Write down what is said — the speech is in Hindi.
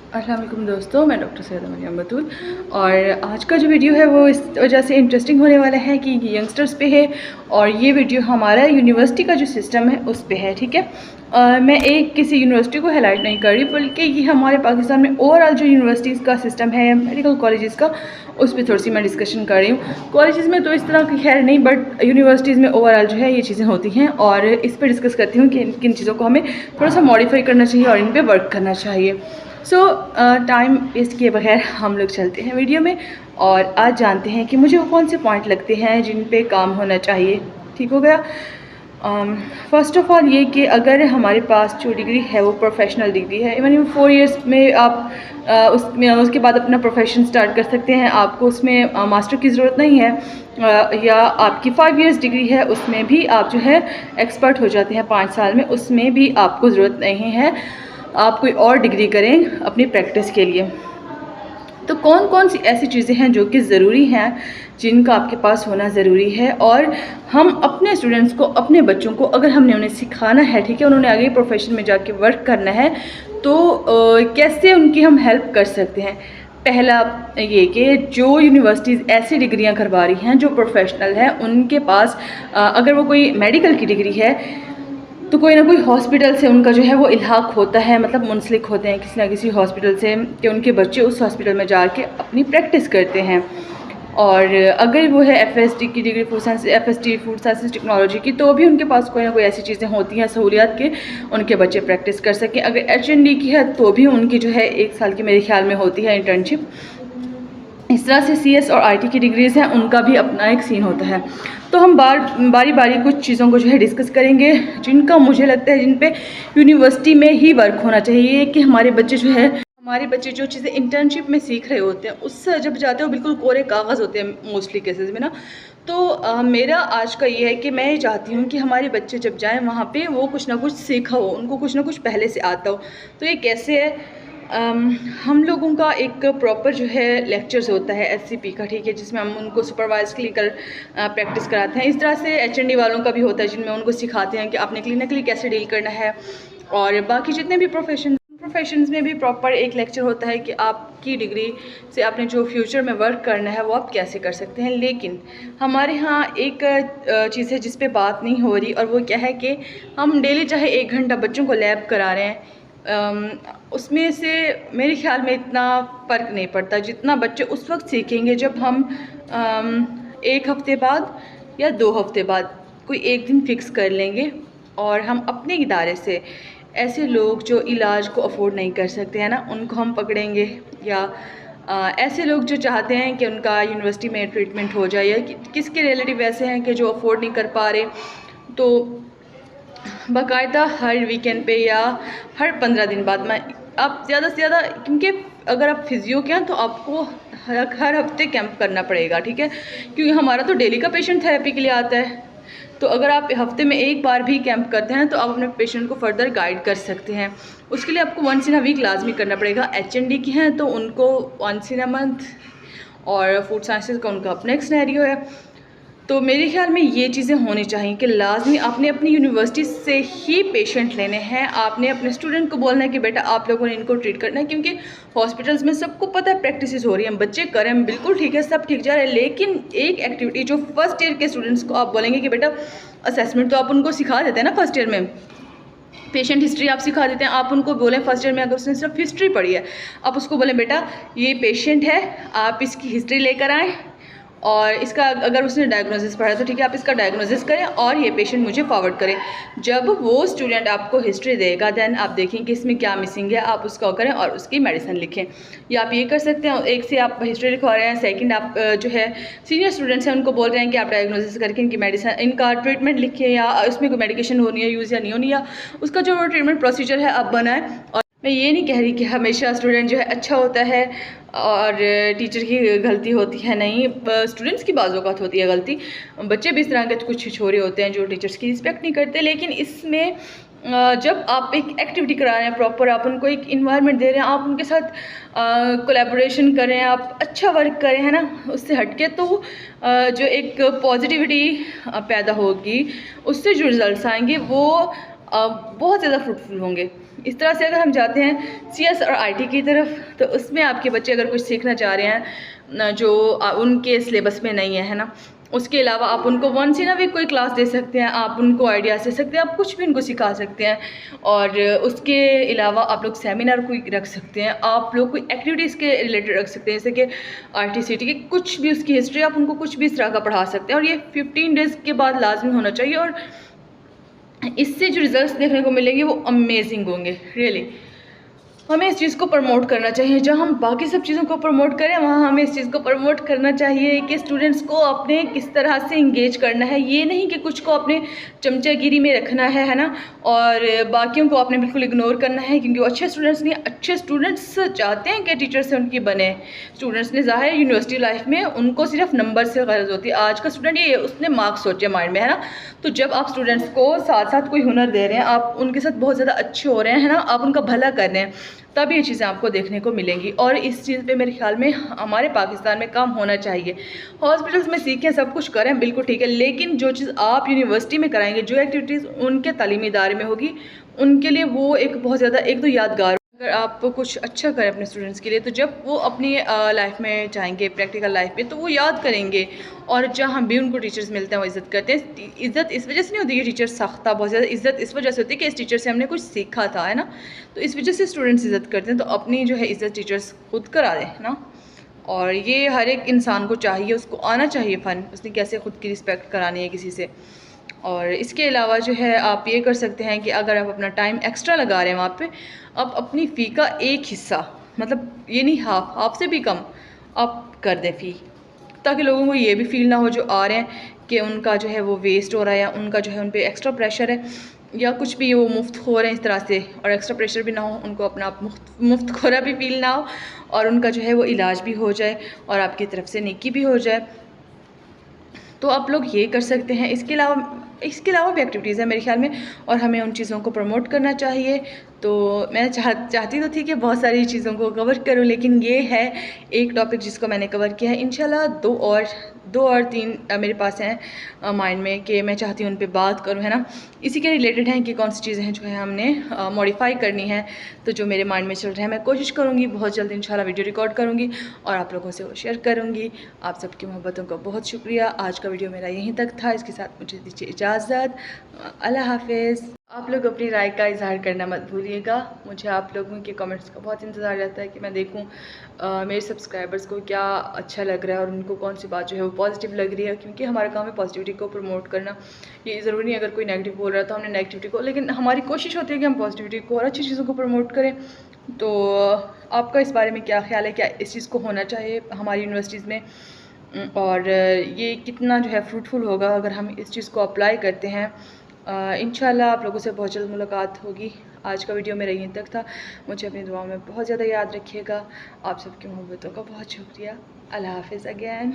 अस्सलाम वालेकुम दोस्तों, मैं डॉक्टर सैयदा मरियम बतूल। और आज का जो वीडियो है वो इस वजह से इंटरेस्टिंग होने वाला है कि यंगस्टर्स पे है और ये वीडियो हमारा यूनिवर्सिटी का जो सिस्टम है उस पे है। ठीक है, मैं एक किसी यूनिवर्सिटी को हाईलाइट नहीं कर रही, बल्कि ये हमारे पाकिस्तान में ओवरऑल जो यूनिवर्सिटीज़ का सिस्टम है, मेडिकल कॉलेजेस का, उस पर थोड़ी सी मैं डिस्कशन कर रही हूँ। कॉलेजेस में तो इस तरह की खैर नहीं, बट यूनिवर्सिटीज़ में ओवरऑल जो है ये चीज़ें होती हैं और इस पर डिस्कस करती हूँ कि किन चीज़ों को हमें थोड़ा सा मॉडिफाई करना चाहिए और इन पर वर्क करना चाहिए। सो टाइम वेस्ट किए बगैर हम लोग चलते हैं वीडियो में और आज जानते हैं कि मुझे वो कौन से पॉइंट लगते हैं जिन पे काम होना चाहिए। ठीक हो गया। फ़र्स्ट ऑफ़ ऑल ये कि अगर हमारे पास जो डिग्री है वो प्रोफेशनल डिग्री है, इवन 4 इयर्स में आप उसमें उसके बाद अपना प्रोफेशन स्टार्ट कर सकते हैं। आपको उसमें मास्टर की ज़रूरत नहीं है, या आपकी 5 इयर्स डिग्री है उसमें भी आप जो है एक्सपर्ट हो जाते हैं 5 साल में, उसमें भी आपको ज़रूरत नहीं है आप कोई और डिग्री करें अपनी प्रैक्टिस के लिए। तो कौन कौन सी ऐसी चीज़ें हैं जो कि ज़रूरी हैं, जिनका आपके पास होना ज़रूरी है, और हम अपने स्टूडेंट्स को, अपने बच्चों को, अगर हमने उन्हें सिखाना है, ठीक है, उन्होंने आगे प्रोफेशन में जाके वर्क करना है, तो कैसे उनकी हम हेल्प कर सकते हैं। पहला ये कि जो यूनिवर्सिटीज़ ऐसी डिग्रियां करवा रही हैं जो प्रोफेशनल है, उनके पास अगर वो कोई मेडिकल की डिग्री है तो कोई ना कोई हॉस्पिटल से उनका जो है वो इल्हाक होता है, मतलब मुंसलिक होते हैं किसी ना किसी हॉस्पिटल से, कि उनके बच्चे उस हॉस्पिटल में जाके अपनी प्रैक्टिस करते हैं। और अगर वो है एफएसटी की degree, food science, FST food science technology की, तो भी उनके पास कोई ना कोई ऐसी चीज़ें होती हैं सहूलियात के उनके बच्चे प्रैक्टिस कर सकें। अगर एचएनडी की है तो भी उनकी जो है 1 साल की मेरे ख्याल में होती है इंटर्नशिप। इस तरह से सीएस और आईटी की डिग्रीज़ हैं, उनका भी अपना एक सीन होता है। तो हम बारी बारी कुछ चीज़ों को जो है डिस्कस करेंगे जिनका मुझे लगता है जिन पे यूनिवर्सिटी में ही वर्क होना चाहिए, कि हमारे बच्चे जो चीज़ें इंटर्नशिप में सीख रहे होते हैं उससे जब जाते हो बिल्कुल कोरे कागज़ होते हैं मोस्टली केसेस में ना। तो मेरा आज का ये है कि मैं ये चाहती हूँ कि हमारे बच्चे जब जाएँ वहाँ पे वो कुछ ना कुछ सीखा हो, उनको कुछ ना कुछ पहले से आता हो। तो ये कैसे है, हम लोगों का एक प्रॉपर जो है लेक्चर्स होता है एससीपी का, ठीक है, जिसमें हम उनको सुपरवाइज क्लिनिकल प्रैक्टिस कराते हैं। इस तरह से एचएनडी वालों का भी होता है जिनमें उनको सिखाते हैं कि आपने क्लिनिकली कैसे डील करना है। और बाकी जितने भी प्रोफेशंस में भी प्रॉपर एक लेक्चर होता है कि आपकी डिग्री से आपने जो फ्यूचर में वर्क करना है वो आप कैसे कर सकते हैं। लेकिन हमारे यहाँ एक चीज़ है जिस पे बात नहीं हो रही, और वो क्या है कि हम डेली चाहे 1 घंटा बच्चों को लैब करा रहे हैं, उसमें से मेरे ख्याल में इतना फ़र्क नहीं पड़ता जितना बच्चे उस वक्त सीखेंगे जब हम 1 हफ़्ते बाद या 2 हफ़्ते बाद कोई एक दिन फ़िक्स कर लेंगे और हम अपने इदारे से ऐसे लोग जो इलाज को अफोर्ड नहीं कर सकते हैं ना, उनको हम पकड़ेंगे, या ऐसे लोग जो चाहते हैं कि उनका यूनिवर्सिटी में ट्रीटमेंट हो जाए, या किसके रिलेटिव ऐसे हैं कि जो अफोर्ड नहीं कर पा रहे, तो बाकायदा हर वीकेंड पे या हर 15 दिन बाद मैं, आप ज़्यादा से ज़्यादा, क्योंकि अगर आप फिजियो के हैं तो आपको हर हफ्ते कैंप करना पड़ेगा, ठीक है, क्योंकि हमारा तो डेली का पेशेंट थेरेपी के लिए आता है। तो अगर आप हफ्ते में 1 बार भी कैंप करते हैं तो आप अपने पेशेंट को फर्दर गाइड कर सकते हैं। उसके लिए आपको वंस इन अ वीक लाजमी करना पड़ेगा। एचएनडी की हैं तो उनको वंस इन अ मंथ, और फूड साइंसेज का उनका अपना एक सिनेरियो है। तो मेरे ख्याल में ये चीज़ें होनी चाहिए कि लाजमी आपने अपनी यूनिवर्सिटी से ही पेशेंट लेने हैं। आपने अपने स्टूडेंट को बोलना है कि बेटा आप लोगों ने इनको ट्रीट करना है, क्योंकि हॉस्पिटल्स में सबको पता है प्रैक्टिस हो रही हैं, बच्चे करें, बिल्कुल ठीक है, सब ठीक जा रहा है। लेकिन एक एक्टिविटी जो फर्स्ट ईयर के स्टूडेंट्स को आप बोलेंगे कि बेटा असेसमेंट तो आप उनको सिखा देते हैं ना, फर्स्ट ईयर में पेशेंट हिस्ट्री आप सिखा देते हैं। आप उनको बोलें फर्स्ट ईयर में अगर उसने सिर्फ हिस्ट्री पढ़ी है, आप उसको बोलें बेटा ये पेशेंट है, आप इसकी हिस्ट्री लेकर आएँ, और इसका अगर उसने डायग्नोसिस पढ़ा तो ठीक है, आप इसका डायग्नोसिस करें और ये पेशेंट मुझे फॉरवर्ड करें। जब वो स्टूडेंट आपको हिस्ट्री देगा देन आप देखें कि इसमें क्या मिसिंग है, आप उसका करें और उसकी मेडिसिन लिखें। या आप ये कर सकते हैं, एक से आप हिस्ट्री लिखवा रहे हैं, सेकंड आप जो है सीनियर स्टूडेंट्स हैं उनको बोल रहे हैं कि आप डायग्नोसिस करके इनकी मेडिसिन, इनका ट्रीटमेंट लिखिए, या इसमें कोई मेडिकेशन होनी है यूज़ या नहीं होनी, या उसका जो ट्रीटमेंट प्रोसीजर है आप बनाएं। और मैं ये नहीं कह रही कि हमेशा स्टूडेंट जो है अच्छा होता है और टीचर की गलती होती है, नहीं, स्टूडेंट्स की बाज़ औक़ात होती है गलती। बच्चे भी इस तरह के कुछ छोरे होते हैं जो टीचर्स की रिस्पेक्ट नहीं करते। लेकिन इसमें जब आप एक एक्टिविटी करा रहे हैं प्रॉपर, आप उनको एक इन्वायरमेंट दे रहे हैं, आप उनके साथ कोलैबोरेशन करें, आप अच्छा वर्क करें, है ना, उससे हटके तो जो एक पॉजिटिविटी पैदा होगी, उससे जो रिज़ल्ट आएंगे वो बहुत ज़्यादा फ्रूटफुल होंगे। इस तरह से अगर हम जाते हैं CS और IT की तरफ, तो उसमें आपके बच्चे अगर कुछ सीखना चाह रहे हैं जो उनके सिलेबस में नहीं है ना, उसके अलावा आप उनको वंस इन अ वीक कोई क्लास दे सकते हैं, आप उनको आइडियाज़ दे सकते हैं, आप कुछ भी उनको सिखा सकते हैं। और उसके अलावा आप लोग सेमिनार कोई रख सकते हैं, आप लोग कोई एक्टिविटीज़ के रिलेटेड रख सकते हैं, जैसे कि RTCT के कुछ भी उसकी हिस्ट्री, आप उनको कुछ भी इस तरह का पढ़ा सकते हैं। और ये 15 डेज़ के बाद लाजमी होना चाहिए, और इससे जो रिजल्ट्स देखने को मिलेंगे वो अमेजिंग होंगे। रियली हमें इस चीज़ को प्रमोट करना चाहिए। जहाँ हम बाकी सब चीज़ों को प्रमोट करें, वहाँ हमें इस चीज़ को प्रमोट करना चाहिए कि स्टूडेंट्स को अपने किस तरह से इंगेज करना है। ये नहीं कि कुछ को अपने चमचागिरी में रखना है ना, और बाकियों को आपने बिल्कुल इग्नोर करना है, क्योंकि वो अच्छे स्टूडेंट्स नहीं, अच्छे स्टूडेंट्स चाहते हैं कि टीचर से उनकी बने। स्टूडेंट्स ने ज़ाहिर यूनिवर्सिटी लाइफ में उनको सिर्फ नंबर से गर्ज होती है। आज का स्टूडेंट ये उसने मार्क्स सोचे माइंड में, है ना। तो जब आप स्टूडेंट्स को साथ साथ कोई हुनर दे रहे हैं, आप उनके साथ बहुत ज़्यादा अच्छे हो रहे हैं, है ना, आप उनका भला कर रहे हैं, तब ये चीज़ें आपको देखने को मिलेंगी। और इस चीज़ पे मेरे ख्याल में हमारे पाकिस्तान में काम होना चाहिए। हॉस्पिटल्स में सीखें, सब कुछ करें, बिल्कुल ठीक है, लेकिन जो चीज़ आप यूनिवर्सिटी में कराएंगे, जो एक्टिविटीज़ उनके तालीमी इदारे में होगी, उनके लिए वो एक बहुत ज़्यादा एक तो यादगार। अगर आप कुछ अच्छा करें अपने स्टूडेंट्स के लिए, तो जब वो अपनी लाइफ में जाएंगे, प्रैक्टिकल लाइफ में, तो वो याद करेंगे। और जहाँ भी उनको टीचर्स मिलते हैं वो इज़्ज़त करते हैं। इज़्ज़त इस वजह से नहीं होती कि टीचर सख्त था, बहुत ज़्यादा इज़्ज़त इस वजह से होती है कि इस टीचर से हमने कुछ सीखा था, है ना। तो इस वजह से स्टूडेंट्स इज़्ज़त करते हैं। तो अपनी जो है इज़्ज़त टीचर्स खुद करा दें ना। और ये हर एक इंसान को चाहिए, उसको आना चाहिए फ़न, उसने कैसे ख़ुद की रिस्पेक्ट करानी है किसी से। और इसके अलावा जो है आप ये कर सकते हैं कि अगर आप अपना टाइम एक्स्ट्रा लगा रहे हैं वहाँ पे, आप अपनी फ़ी का एक हिस्सा, मतलब ये नहीं हाफ से भी कम, आप कर दें फ़ी, ताकि लोगों को ये भी फील ना हो जो आ रहे हैं कि उनका जो है वो वेस्ट हो रहा है, या उनका जो है उन पर एक्स्ट्रा प्रेशर है, या कुछ भी वो मुफ्त खो रहे हैं इस तरह से, और एक्स्ट्रा प्रेशर भी ना हो, उनको अपना आप मुफ्त खोरा भी फील ना हो, और उनका जो है वो इलाज भी हो जाए, और आपकी तरफ से नेकी भी हो जाए। तो आप लोग ये कर सकते हैं। इसके अलावा भी एक्टिविटीज़ है मेरे ख्याल में, और हमें उन चीज़ों को प्रमोट करना चाहिए। तो मैं चाहती तो थी कि बहुत सारी चीज़ों को कवर करूं, लेकिन ये है एक टॉपिक जिसको मैंने कवर किया है। इंशाल्लाह दो और तीन मेरे पास हैं माइंड में कि मैं चाहती हूँ उन पे बात करूँ, है ना। इसी के रिलेटेड हैं कि कौन सी चीज़ें हैं जो है हमने मॉडिफाई करनी है। तो जो मेरे माइंड में चल रहा है, मैं कोशिश करूँगी बहुत जल्द इंशाल्लाह वीडियो रिकॉर्ड करूँगी और आप लोगों से वो शेयर करूँगी। आप सबकी मोहब्बतों का बहुत शुक्रिया। आज का वीडियो मेरा यहीं तक था, इसके साथ मुझे दीजिए इजाज़त। अल्लाह हाफिज़। आप लोग अपनी राय का इजहार करना मत भूलिएगा। मुझे आप लोगों के कमेंट्स का बहुत इंतज़ार रहता है कि मैं देखूं मेरे सब्सक्राइबर्स को क्या अच्छा लग रहा है और उनको कौन सी बात जो है वो पॉजिटिव लग रही है, क्योंकि हमारा काम है पॉजिटिविटी को प्रमोट करना। ये ज़रूरी नहीं अगर कोई नेगेटिव बोल रहा है तो हमने नेगेटिविटी को, लेकिन हमारी कोशिश होती है कि हम पॉजिटिविटी को और अच्छी चीज़ों को प्रमोट करें। तो आपका इस बारे में क्या ख्याल है, क्या इस चीज़ को होना चाहिए हमारी यूनिवर्सिटीज़ में, और ये कितना जो है फ्रूटफुल होगा अगर हम इस चीज़ को अप्लाई करते हैं। इंशाल्लाह आप लोगों से बहुत जल्द मुलाकात होगी। आज का वीडियो मेरा यहीं तक था। मुझे अपनी दुआओं में बहुत ज़्यादा याद रखिएगा। आप सबकी मोहब्बतों का बहुत शुक्रिया। अल्लाह हाफ़िज़ अगैन।